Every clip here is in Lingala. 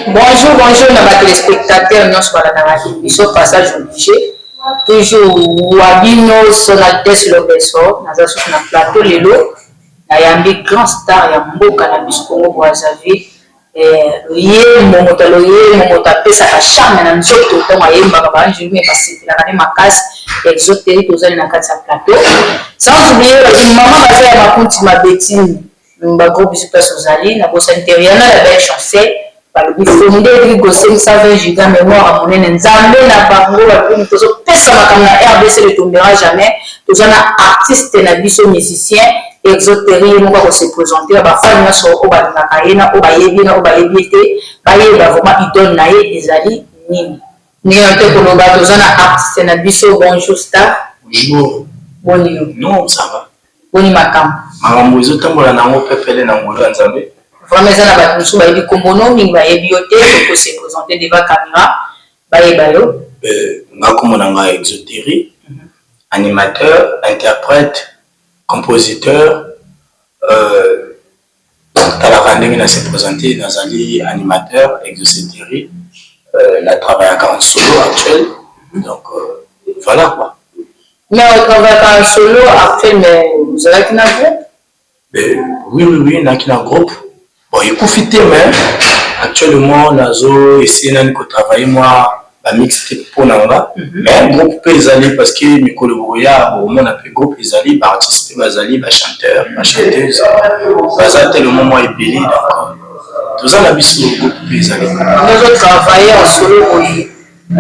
Bonjour, bonjour, mes téléspectateurs, nous sommes dans la émission Passage obligé. Toujours, Wabino, son Altesse le Bessor, nous sommes sur le plateau Lelo, Nayambi, grand star, Yambo, Cannabis Congo, Boazavi, Yé, Momotaloye, Momotapé, à charme, dans nous autres, autant, Yemba, je vais passer la année, ma casse, exotérique, aux années, dans le plateau. Sans oublier, maman, ma fille, ma compte, ma bétine, ma groupe, je passe aux alliés, la bosse intérieure, la belle chancelle. Il faut me gosser 120 giga mémoire à mon nzambe na bango ba ko ntozo pesa makana RBC ne tombera jamais tous na artiste na biso musicien exotérie mo ko se présenter ba fa nyonso o ba na kaina o ba yebi na o ba yebite ba yeba vraiment idole na ye ezali nini ni on te ko ba tous na artiste na biso bonjour star bonjour bonjour non ça va boni makam makambo ezotambola nango pepele na ngolo ya nzambe. Vraiment, ça n'a pas de souci. Il y a des combonos, il y a des bibliothèques, il faut se présenter devant la caméra. Ngakumonanga exotérie, animateur, interprète, compositeur. La Vandemina s'est présenté dans un lit animateur, exotérie. La travaille en solo actuel. Donc voilà quoi. Mais on travaille en solo actuel, mais vous avez un groupe? Oui, on a un groupe. Bon, il profite, mais actuellement, on essaie de travailler moi, la mixtape pour Nanga. Mais un groupe peut aller parce que Mikolo Bouya, on a un groupe peut aller, artiste peut aller, chanteur, chanteuse. Parce que tellement moi est belé, donc tout ça, on a vu le groupe peut aller. Nous autres travaillons en solo,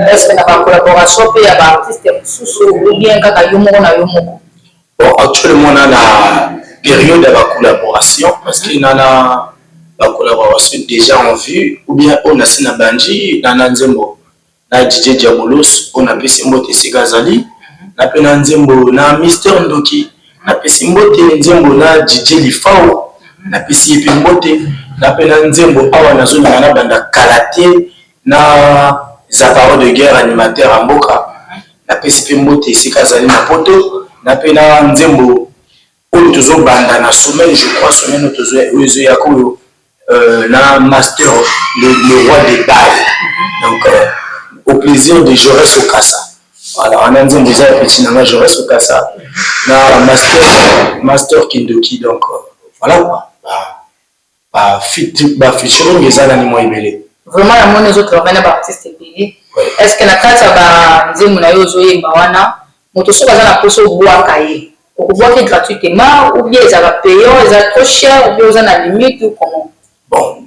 est-ce que dans la collaboration, il y a des artistes ou bien quand il y a bon, actuellement, on a la période de la collaboration parce qu'il y a la collaboration déjà en vue, ou bien on a Sena Banji, dans Nzembo, na DJ Diabolos, on a Pessimbote Segazali, na Pena Nzembo, na Mister Ndoki, na Pessimbote Nzembo, na DJ Lifao, na Pessimbote, na Pena Nzembo, awa na zone na banda Kalate, na Zaparo de guerre animateur à Mboka, na Pessimbote Segazali na Poto, na Pena Nzembo, on toujours banda na semaine, je crois, semaine, on toujours Yakoyo. La master, le roi des bails. Donc, au plaisir de Jaurès au Kassa. Alors, on a dit déjà petit nama Jaurès au Kassa. La master Kindoki. Donc, voilà quoi. Featuring les animaux ébélés. Vraiment, la monnaie autres revenait par artiste ébélé. Est-ce que la carte va dire mon aïe aux oeufs bawana, mon tosso va la poser au bois cahier. Pour voir que gratuitement, ou bien ils avaient payé, ils avaient trop cher, ou bien ils ont la limite ou comment. Bon,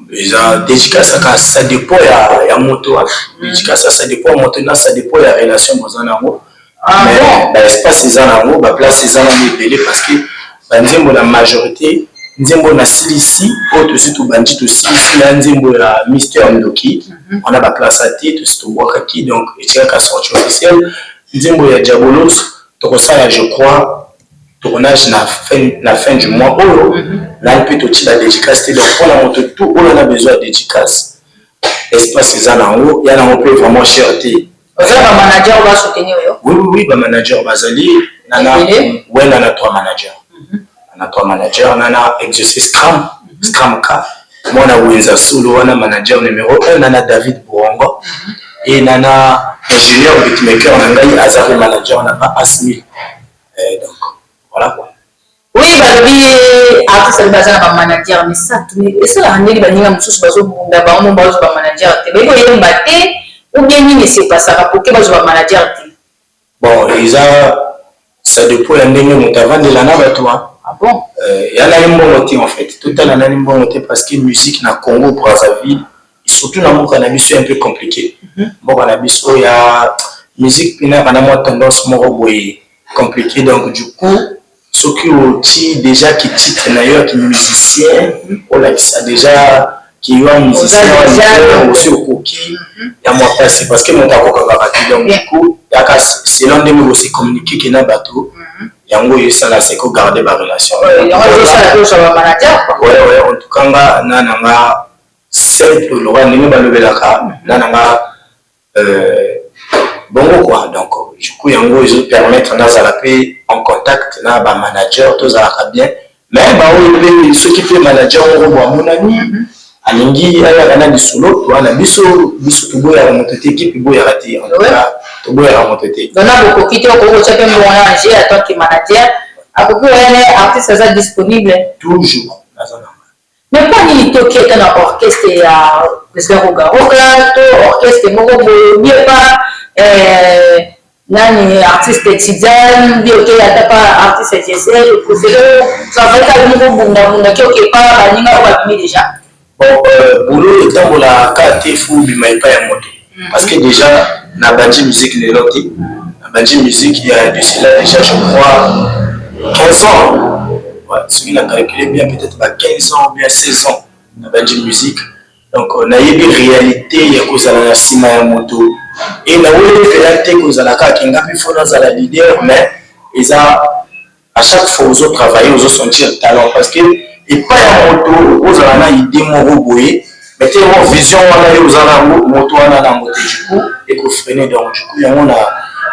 dédicace ça dépend à moto. Dédicace ça dépend moto, ça dépend de la relation dans un amour. Mais l'espace c'est un amour, la place c'est un amour belé parce que la majorité, nzembo na ici, autre surtout bandit aussi, ici là nzembo la Mister Ndoki, on a la place à thé, tout c'est Wakaki, donc et tiens qu'à sortir officiel, nzembo ya Diabolos, donc ça je crois. Tournage la fin du mois, là on peut tout la dédicace, donc on a monté tout, on a besoin de dédicace. Espace c'est en haut, il y en a un peu vraiment cherté. Vous avez un manager qui va soutenir? Oui, un manager Bazali, on a 3 managers. On a 3 managers, on a exercé Scrum K. Moi on a Wenza Solo, on a manager numéro 1, on a David Bourongo, et on a ingénieur beatmaker, on a Azari manager, on a pas Asmi. Donc, voilà quoi. Oui, bah, artiste est basé dans le manager, mais ça, et ça, la année, il va y avoir un sous d'abord, on va le manager. Mais il y a un bâté, ou bien il ne sait pas ça, pour que le manager. Bon, ça dépend de l'année, on avant de l'année, toi. Ah bon? Il y a un bon motif en fait. Tout à l'heure, il y a un bon motif parce que la musique dans le Congo, Brazzaville, et surtout dans le cannabis, c'est un peu compliqué. Bon, cannabis, il y a la musique, il y a une tendance compliquée, donc du coup, ceux qui ont déjà qui titre d'ailleurs qui musicien voilà ça déjà qui ont un musicien aussi au cookie il y a moi c'est parce que mon tako donc du coup c'est l'un des mots aussi communiquer qui n'a bateau il y a un gros ça là c'est que garder ma relation il y a un ça la manager ouais en tout cas nanga simple le roi n'est pas levé la carte nanga bon quoi donc du coup il y a un gros ils permettre dans la paix en contact là ba manager tout ça bien mais bah oui ceux qui fait manager on revoit mon ami alingi ayaka du solo wana biso toboyaka moto te ekipe eboyaka te toboyaka moto te dona bokoki te okokotia mpe mbongo na g atonki manager akoki oyene artiste aza disponible toujours naza na mais mpo nini toki ata na orchestre ya president Rogaroka to orchestre moko boye bie pa nani artiste étudiant bie oke ata pa artiste gsl préféré travaille kaka moko bundabunda ki oke pa baninga oyo babimi déjà boulot etambolaka te fu bima epai ya moto parce que déjà na bandi musique lelo te na bandi musique il y a de cela déjà je crois 15 ans ce qui a calculé bien peut-être 15 ans ou bien 16 ans na bandi musique donc na yebi réalité ya kozala na sima ya moto et na wele réalité kozala ka kinga puis faut nazala leader mais eza à chaque fois aux autres travailler aux autres sentir talent parce que et pas ya moto ozala na idée moko boye mais te mo vision wana yo ozala moto wana na moto du coup et ko freiner donc du coup yango na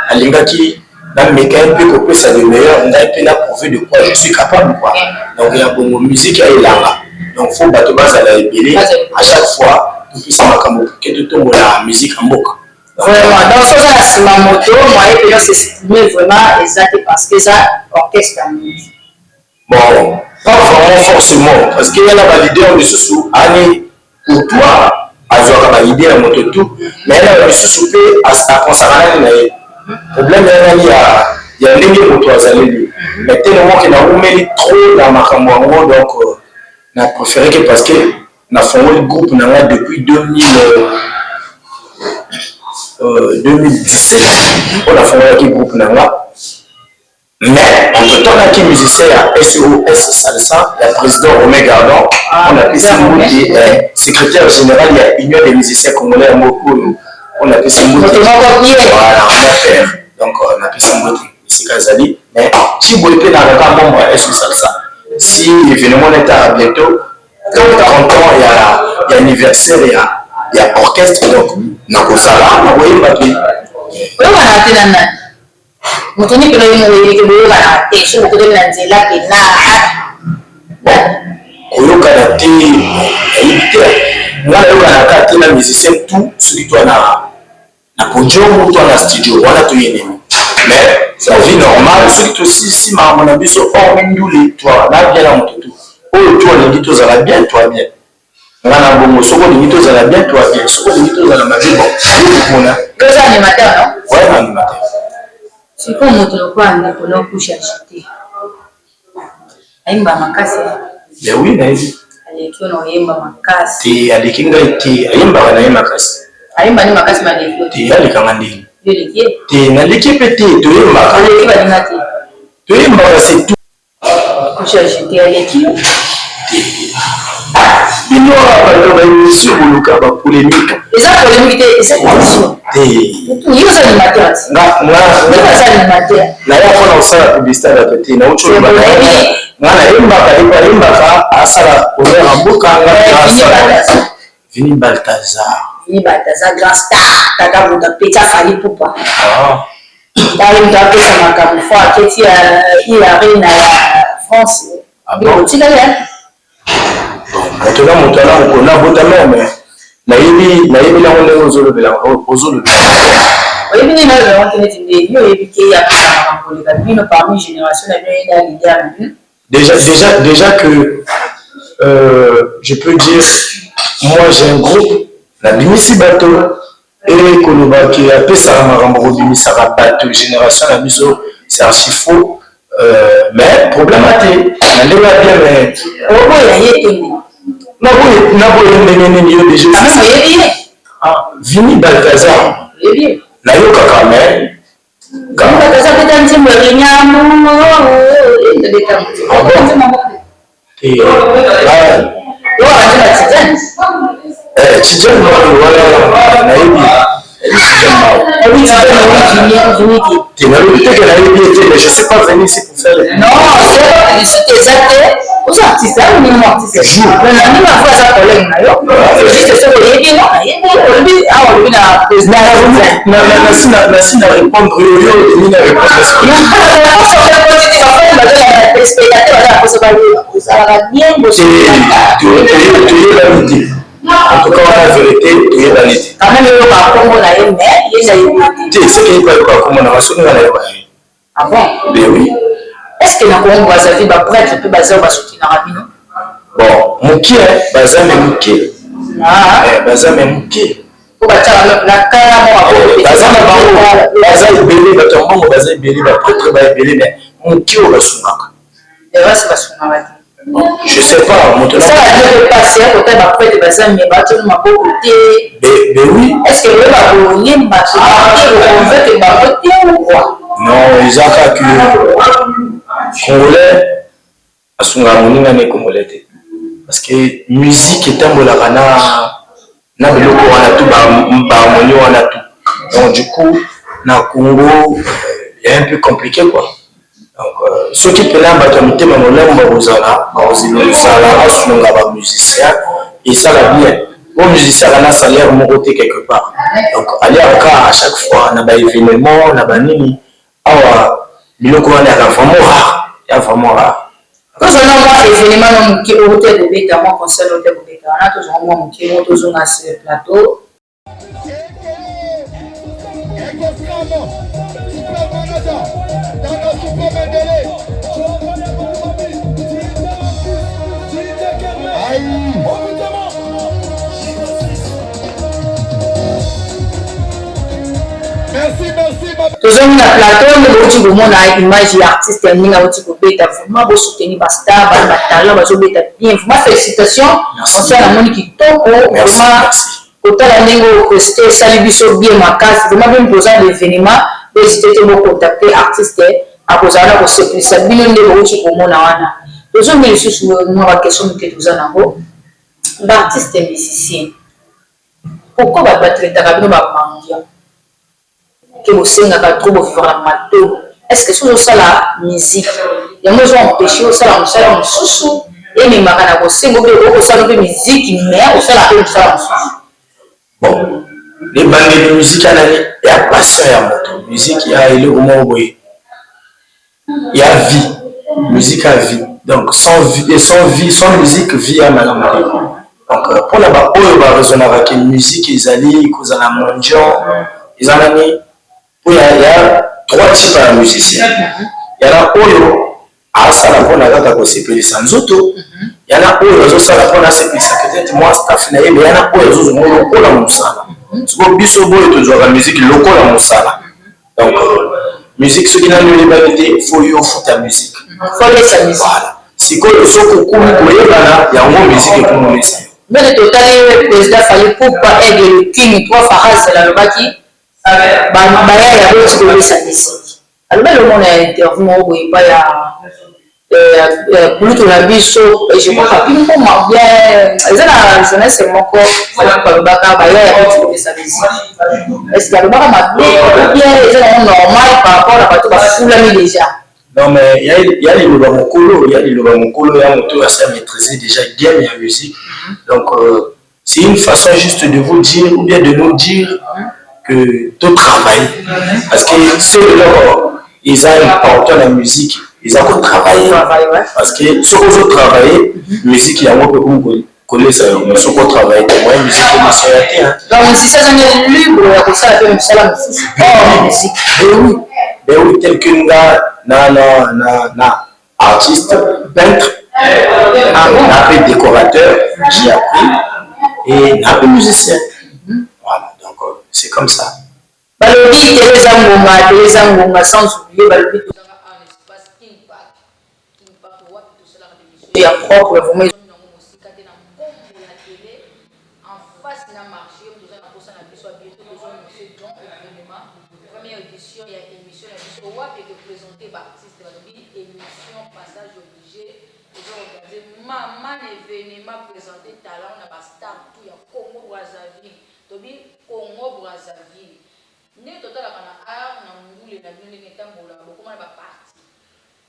alingaki na meka peu que ça de meilleur on a été là prouver de quoi je suis capable quoi donc il y a bongo musique ya elanga donc faut bato bazala ebele à chaque fois tout ça makambo que tout tombe la musique en mboka vraiment donc ça la sima moto moi et puis s'exprimer vraiment exact parce que ça orchestre bon pas vraiment forcément parce qu'il y a la validation de ce année pour toi à jouer la idée la moto tout mais là le sous à consacrer na problème il y a ndenge moto azali mais tellement que na umeli trop dans makambo ngo donc na préféré que parce que na fondé le groupe na depuis 2017 on a fondé le groupe na mais en tout temps on a qui musicien à SOS Salsa le président Romain Gardon on a pris secrétaire général il y a union des musiciens congolais à Moko on a pris son mot voilà donc on a pris son mot ici Kazali mais si vous voulez dans le cas bon SOS Salsa si l'événement est à bientôt 30 ans il y a anniversaire il y a orchestre donc na kosala na voyez pas bien mutuni kilo yimo yiki bana te so ko na nzela ke na koyoka na te ayite ngala yo na kati na musicien tout celui toi na podium toi na studio wala to yene mais sa vie normale c'est tout si ma mon ami so ondule toi na bien na moto oh toi ni to za bien toi bien ngana bongo soko ni to za bien toi bien soko ni to za na mabe bon kuna ça animateur non ouais animateur c'est comme moto kwa na kono kusha chite aimba makasi mais oui na hivi alekio no yemba makasi ti alikinga ti aimba na yemba makasi aimba ni makasi malekio ti alikanga ndini yelekie ti na l'équipe ti to yemba alekio balingati to yemba c'est tout kusha chite alekio bino ba émission boluka ba polémique eza polémique c'est émission yo ça animateur nga ça animateur na ya kona usala publicité la tete na ucho ba ngana imba asala oya mboka nga Vini Balthazar grand star kaka muda peta fali pupa dali muda pesa makamu fo aketi il arena ya France bon tu l'as Maintenant, mon talent, on a beau talent, mais naïbi la onde ozolo bela ozolo. Oui, mais nous avons été nous éviter il y a pas pour les cabines parmi génération la leader. Déjà que je peux dire, moi j'ai un groupe, la Bimisi Bateau et Koloba qui a appelé ça Marambo Bimisi Bateau génération la miso, c'est archi faux. Mais problème à te, on a bien mais oh oui, Vini Balthazar. Nayoka quand même. Balthazar peut être un petit peu je sais pas venir ici pour faire non, c'est exact. Aux artistes, on est artiste. On a mis ma foi à collègue. Juste ce que j'ai dit, non, il y a répondre. téléspectateurs ça va bien en tout cas, la vérité, tu es validé. Quand même, il y a un peu de mais il y a une Tu sais qu'il n'y a pas comme on a reçu, ah bon? Ben oui. Est-ce que dans le Brazzaville, pour être plus basé, on va soutenir Rabino? Bon, Mouki, Baza mais Mouki. Ah, Baza mais Mouki. pour battre la carrière, Baza est belé, Baza est belé, prêtre est belé, mais Mouki, on va soutenir. Le reste va soutenir. Je sais pas, mon ça va dire passer à côté de Baza, mais battre ma côté. Ben oui. Est-ce que le Baboulier m'a dit ou quoi? Non, ils ont calculé. Congolais, à son harmonie, on est congolais. Parce que musique est un bolagana, na biloko wana tout, ba harmonie wana tout. Donc du coup, na Congo, il est un peu compliqué quoi. Donc ceux qui peuvent battre le thème en l'air, bazala, ba musicien, et ça va bien. Bon musicien a un salaire moroté quelque part. Donc aller à chaque fois, on a des événements, on a des nini. Alors, biloko wana ya vraiment rare, ya vraiment rare. Quand on a des événements qui ont été de moi concerne le bébé, on a toujours un qui ont toujours dans ce plateau. Toujours mis à plateau, mais aussi pour mon image artiste, il y a aussi pour bêta vraiment pour soutenir Basta, Batala, pour bêta bien. Vraiment félicitations. On sait la moni qui tombe vraiment. Autant la négo presté, salibiso bien ma casse, vraiment bien posant l'événement. N'hésitez pas à contacter artiste à cause de la possibilité. Ça bien de aussi pour mon awana. Toujours mis sur moi la question que vous en avez. L'artiste est musicien. Pourquoi va battre les tarabino va mendiant? Que vous savez n'a trop vivre la mato. Est-ce que c'est ça la musique? Il y a des gens empêchés au salon, salon sous et les marins au salon de musique, mais au salon de salon. Bon, les bandes de musique, il y a passion à moto. Musique, il y a le moment où il y a vie. Musique à vie. Donc, sans musique, vie à madame. Donc, pour la bas, il y a raison avec une musique, ils allaient, ils allaient mondial, ils allaient. Il y a trois types de musiciens. Il y en a Oyo, à Salapon, à Gata Kosepeli Sanzoto. Il y en a Oyo, à Salapon, à Sepeli peut-être moi, staff, mais il y en a Oyo, à Loko, à Moussala. C'est bon, Bissobo est toujours la musique locale à Moussala. Donc, musique, ceux qui n'ont pas l'humilité, il faut y faire ta musique. Il faut laisser la musique. Voilà. Si vous avez il y a une musique qui est laisser. Mais le total, le président fallait pour pas aider le king, trois Faraz, c'est la Lobaki. Baya ya bosi kolesa musique. Alors le monde a intervenu au pas ya pluto na biso je crois pas pile comment bien ça la jeunesse moko pas le baka baya ya bosi kolesa musique. Est-ce que le baka ma bien c'est normal par rapport à bato ba fulani déjà. Non mais il y a les loba mokolo, il y a moto à ça maîtriser déjà game la musique. Donc c'est une façon juste de vous dire ou bien de nous dire que tout travail. Parce que ceux-là, ils ont important la musique, ils ont travaillé. Parce que ceux qui ont travaillé, la musique, il y a un peu de coller ça, mais ceux qui ont travaillé, moi, la musique, c'est un donc, si ça, c'est libre, il y a ça, la musique. Ben oui, tel que artiste, peintre, un peu décorateur, j'ai appris, et un peu musicien. Voilà, donc c'est comme ça. Balobi Teresa Ngonga sans oublier Balobi un espace impact wapi tout cela de ya propre vraiment ils ont aussi cadé dans comme la télé en face na marché nous avons posé na biso bientôt besoin de ce don événement première édition il y a émission la biso wapi de présenter artiste Balobi émission passage obligé ils ont organisé maman événement présenter talent na ba star tout ya Congo Brazzaville tobi Congo Brazzaville. N'est total à la art, n'a voulu la vie n'est pas beaucoup mal parti.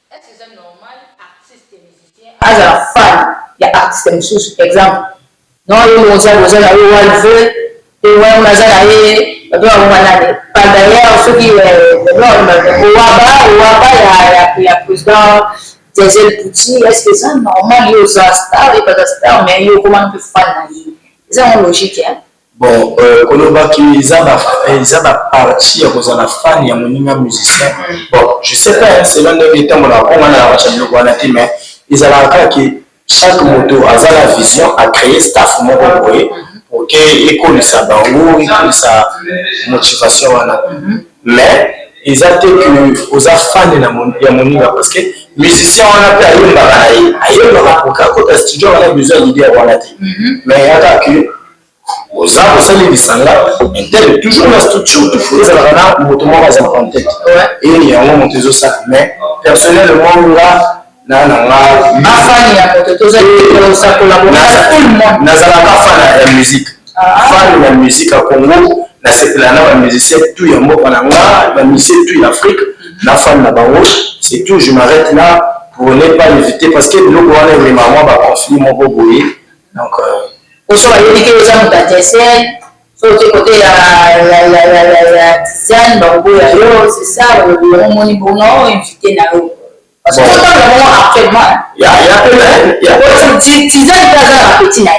Est-ce que c'est normal, artiste et musicien? À la fin, il y a artiste et musicien, par exemple. Non, il y a des gens qui ont fait, et on a pas d'ailleurs, ceux qui il y a président, Denzel Pouty, est-ce que c'est normal, il y a star, et pas de star, mais il y a comment on peut faire c'est une logique, hein? Bon, Kolobaki, ils ont parti à la fan, il y a un musicien. Bon, je sais pas, c'est l'un des temps, on a mais ils ont que chaque moto a la vision à créer staff pour qu'il écoute sa bango, écoute sa motivation. Mais ils ont été aux fans de la monnaie parce que musiciens on a fait à studio on a besoin d'idées à mais il y a que aux arts au sein de l'Isanga toujours la structure tout faut ça là motomo va en tête et il y a un monté au sac mais personnellement là na fan ya moto to ça collaborer tout le monde na zala ka fan la musique fan la musique à Congo na c'est la musicien tout y a mot na la musicien tout en Afrique la fan na bango c'est tout je m'arrête là pour ne pas éviter parce que le gouvernement est vraiment ba conflit mon boboyer donc aussi il dit que les gens ont testé sur le côté la design bango c'est ça le moni bono invité na eux parce que actuellement il y a design pas petit na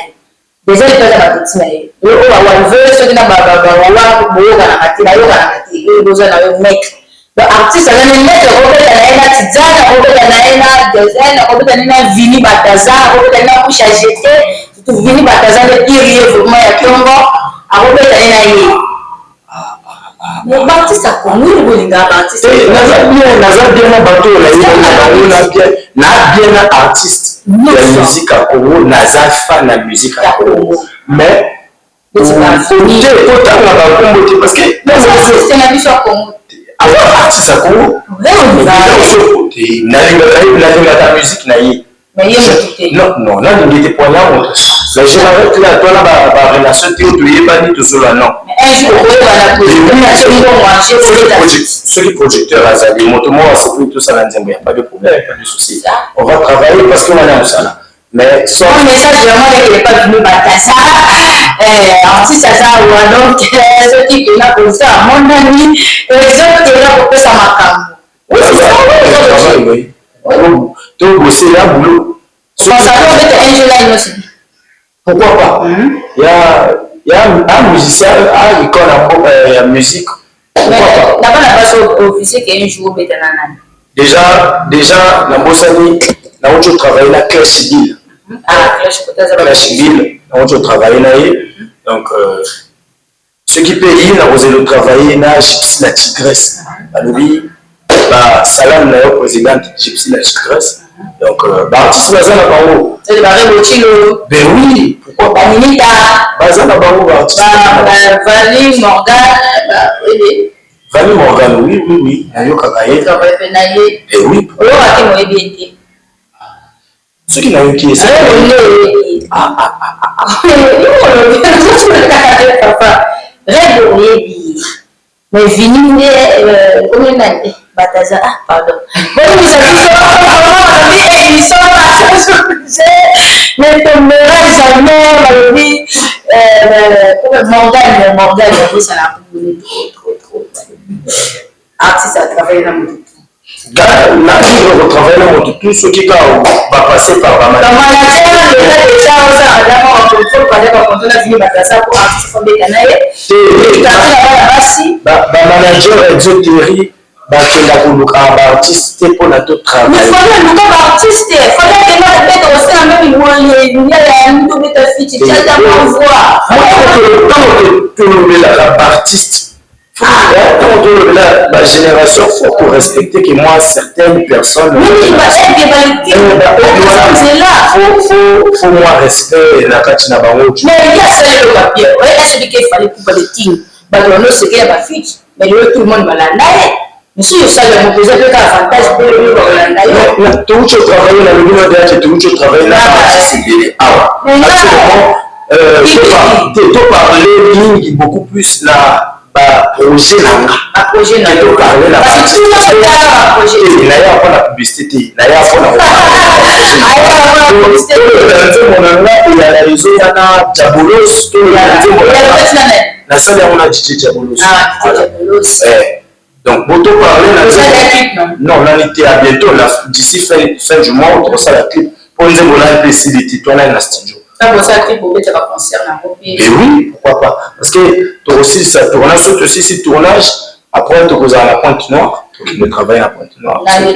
déjà il pas petit na on veut ceux qui na ba wala boga na kati na yo na kati besoin na yo mec donc artiste ana mettre robeta na ena tizana robeta na ena design robeta na vini bataza robeta na kusha jeter tout vini bataza de pire vraiment ya Congo robeta na ye mais artiste a connu le bolinga artiste naza bien na bato na bien artiste de musique à Congo naza fan de musique à Congo mais parce que c'est la mission à Congo alors artiste à Congo la musique na ye non il était point là mais je m'arrête là toi là ba relation tu es pas dit tout cela non celui projecteur azali moto moi c'est plutôt ça la nzembo pas de problème pas de souci on va travailler parce qu'on a ça mais son message vraiment il n'est pas venu bataza artiste ça ou donc ce qui est là pour ça mon ami exemple est là pour ça makambo oui donc c'est là boulot ça peut être un jour aussi pourquoi pas il y a un musicien à l'école en musique pourquoi pas là-bas la base officier qui est un jour déjà la Bossani là où je travaille la classe civile classe civile là où je travaille là donc ce qui paye là où je travaille là Gypsy la tigresse lui salam na présidente Gypsy la tigresse donc artiste baza na bango c'est le barré Botilo ben oui pourquoi pas Minita baza na bango artiste Vali Morgan oui nayoka kaye travaille na ye ben oui o ati mo ebiete ce qui n'a eu qui est mais vini comment on a dit bataza pardon bon nous mais tombera jamais vie Morgan oui ça n'a trop artiste à travailler dans mon je travaille dans tout ce qui va passer par ma manager exotérie bakenda koluka baartiste mpo na to travail artiste la génération faut pour respecter que moi certaines personnes faut moi respect la katina bango mais il y a ça le papier est-ce qu'il fallait pour les teams bah non c'est qu'il y a pas fit mais tout le monde va là monsieur ça le mobiliser avec avantage pour le Rolanda tout ce travail là le bureau d'être tout ce travail là c'est bien actuellement to parler ligne beaucoup plus là projet na to parler là parce que tout ça projet là il y a pas la publicité là il y a pas la publicité mon ami il y a la réseau il y a Jabolos tout il y a na salle on a DJ Jabolos Donc, pour te parler, non, on était à bientôt, d'ici fin du mois, on ça la clip. Pour nous dire, on a possibilité, on a un studio. Ça, pour ça, clip, vous pouvez faire un concert dans vos pays. Mais oui, pourquoi pas. Parce que tu aussi, ça tournage, surtout aussi, ce tournage, après, tu as la Pointe-Noire, tu travailles à Pointe-Noire. Dans le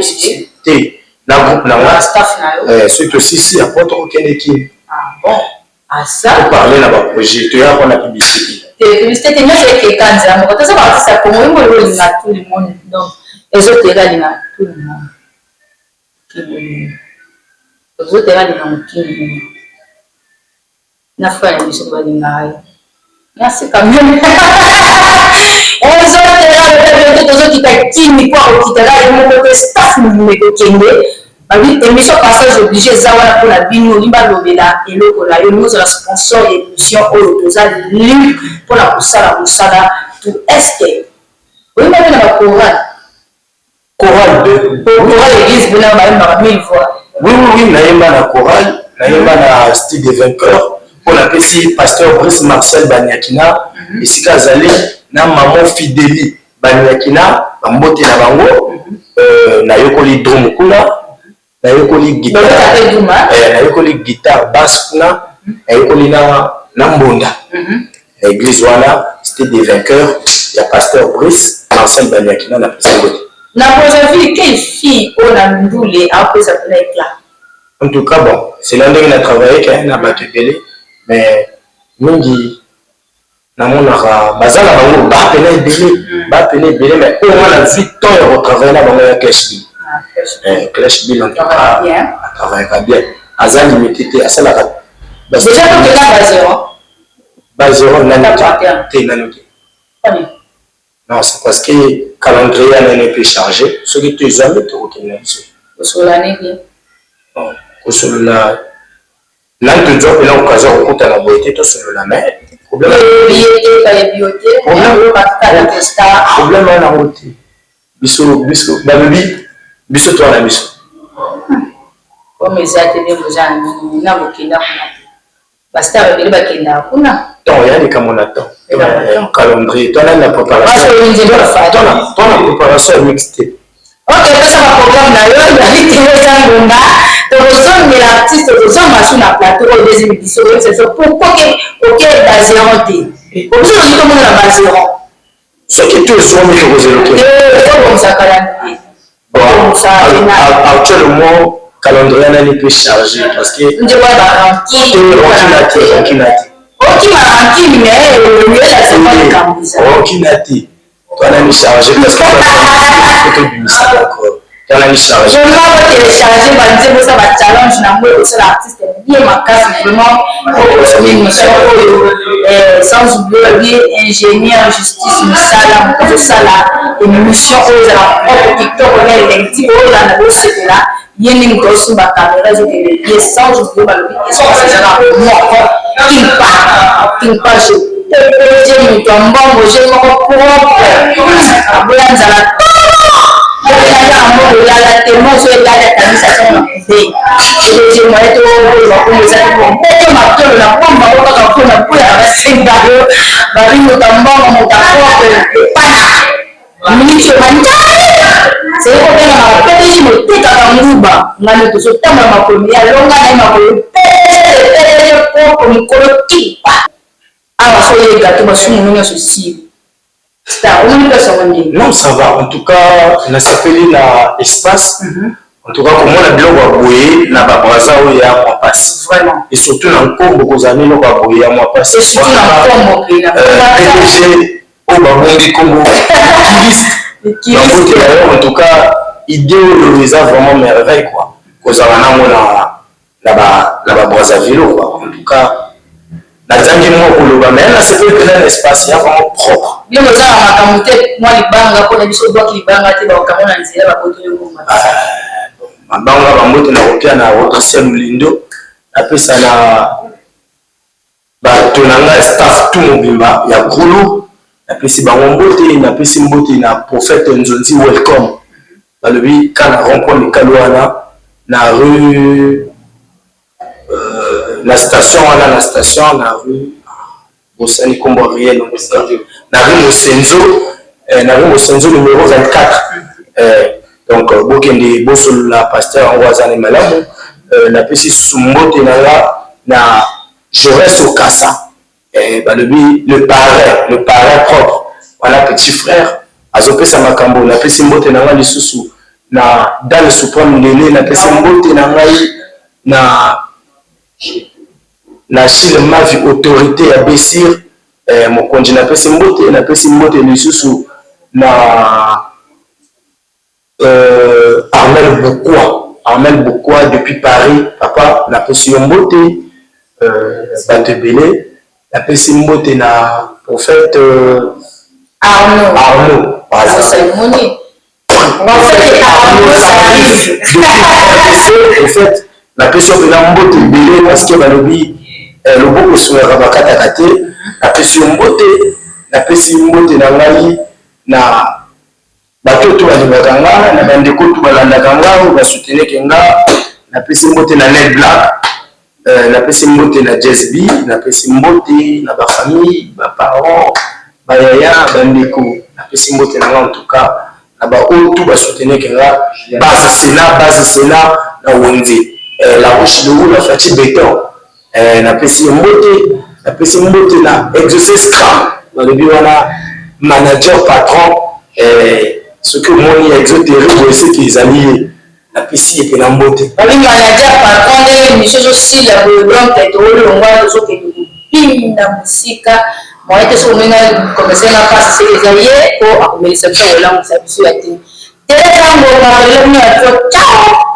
groupe, là, staff, surtout aussi, si, après, tu as une équipe. Ah bon? Ah, ça? Pour parler là-bas, projet, tu as la publicité. Publicité, tu as quelqu'un qui a dit, ça comme tout le monde. Donc, les autres, ils ont tout le monde. Les autres, ils ont tout le monde. Na fanya biso bali nayo nasi kamyo ezo tera tozo kitakini kwa okitala mo ko staff mu ko kende babi émission passage obligé zawana pour la bino limba lobela eloko la yo nous la sponsor émission o toza link pour la kusala musala tout est oui mais na chorale église bina ba 1000 voix oui naimba na chorale naimba na style des vainqueurs. On appelle ici pasteur Brice Marcel Banyakina, ici Kazali, na maman Fidélie Banyakina, Mbote na bango, na yokoli drum kuna, na yokoli guitare basse kuna, na yokoli na mbonda. L'église wana, c'était des vainqueurs, il y a pasteur Brice Marcel Banyakina na président. Na vous quelle fille on a ndoulé après ça là. En tout cas bon, c'est là où on a travaillé quand on a battu Pelé. Mais mingi namonaka bazala bango bapene ebele mais au moins la vie temps ya retravailler na bango ya Clash Bill en tout cas atravaillaka bien aza limité te asalaka bazero nani te non c'est parce que calendrier anani pe chargé soki to ezwami tokokende na biso kosolola là, tu dois faire l'occasion de la beauté, tout sur la mer. Problème à la route. Bisous, baby, bisous toi la bisou. Comme les ateliers, vous avez n'a aucun basta avec bakenda kuna. Non, il y a des camonatons. Calendrier, toi la préparation. Toi la préparation mixte. Ok, ça va programme d'ailleurs, il y a des télévisions donc les artistes sont sur la plateau des émissions c'est pourquoi OK d'azéranté pour ça on dit comment la bazéran ce qui tout sont mis aux éloqués comme ça calendrier bon ça actuellement calendrier n'est plus chargé parce que on doit garantir OK mais le là c'est pas comme ça OK toi on est chargé parce que faut que ça encore dans la charge. Je vais télécharger, je vais faire un challenge, je vais l'artiste bien ma casse vraiment pour une mission sans oublier ingénieur justice musala pour ça là une mission aux propres TikTok on est l'équipe on a le c'est là il y a une grosse caméra je vais sans oublier et ça c'est là moi qui pas je me tombe bon je me propre la tellement sur la organisation privée je moi to ko za ko peto mato na kwamba kwa kuna kula singa bali mtambao mtakuwa kwa mnicho manjani c'est ko tena na peto shi mteka kanguba ngani to sotama makomi ya longa na makomi peto ko mkolo kipa awa so ye gato masumu nyo sosi. Non, ça va. En tout cas, on a s'appelé l'espace. En tout cas, comment on a bien voyé, la babraza où il y a moi passe. Vraiment. Et surtout, dans le corps, beaucoup d'amis n'ont pas voyé à moi passe. Et surtout, dans le corps, PDG, au Babondi Congo, en tout cas, idéologie vraiment merveille, quoi. Cause on a la babraza vélo, quoi. En tout cas, la tangi moi pour le mais là c'est un espace vraiment propre. Bien que ça on a camoté moi les bangs pour les biso doit qui banga te ba kamona nzela ba koto yo ngoma. Mabanga bangote na okia na rotation mlindo après ça na ba tonanga staff tout mobimba ya groupe après si bango mbote na pesi mbote na prophète Nzonzi welcome. Ba lebi kana rencontre kalwana na rue la station la rue Bosani Kombo réel la rue Mosenzo Nous sommes numéro 24. Donc, Bokende, Bossol, la pasteur en Wazan Malamou, la PC Sumbote na Jaurès au Kassa. Le parrain propre, voilà, petit frère, Azopé Samakambo, la PC Mbote Nanga Lissousou, na dans le suprême Lélé, la PC Mbote Nanga na Chile Mavi autorité à Bessir, mon conjoint na PC Mbote Lissousou, na Armel Boukoua depuis Paris, papa, la PC Mbote, Batebele, la PC Mbote na prophète Arnaud. Voilà. En fait, la personne de la mbote belé parce que le beau sur la rabakata kate, la personne mbote na ngai na bato to balibakanga na bandeko to balandakanga ou ba soutenir kenga la personne mbote na Ned Black, la personne mbote na Jazz B, la personne mbote na ba famille, ba parents, ba yaya, bandeko, la personne mbote na en tout cas na ba tout ba soutenir kenga base Sénat na Wenze. La roche de roue, la fatigue béton. La PC Mbote, la exercice cram. Dans le bureau, manager, patron, ce que moi, il y a exotéré, c'est qu'ils alliés. La PC et la Mbote. Oui, manager, patron, il y a aussi la boulot, qui est au long, qui la musique. Moi, je suis venu commencer à passer les alliés pour accumuler ce que là, on s'habitue à dire. Ciao!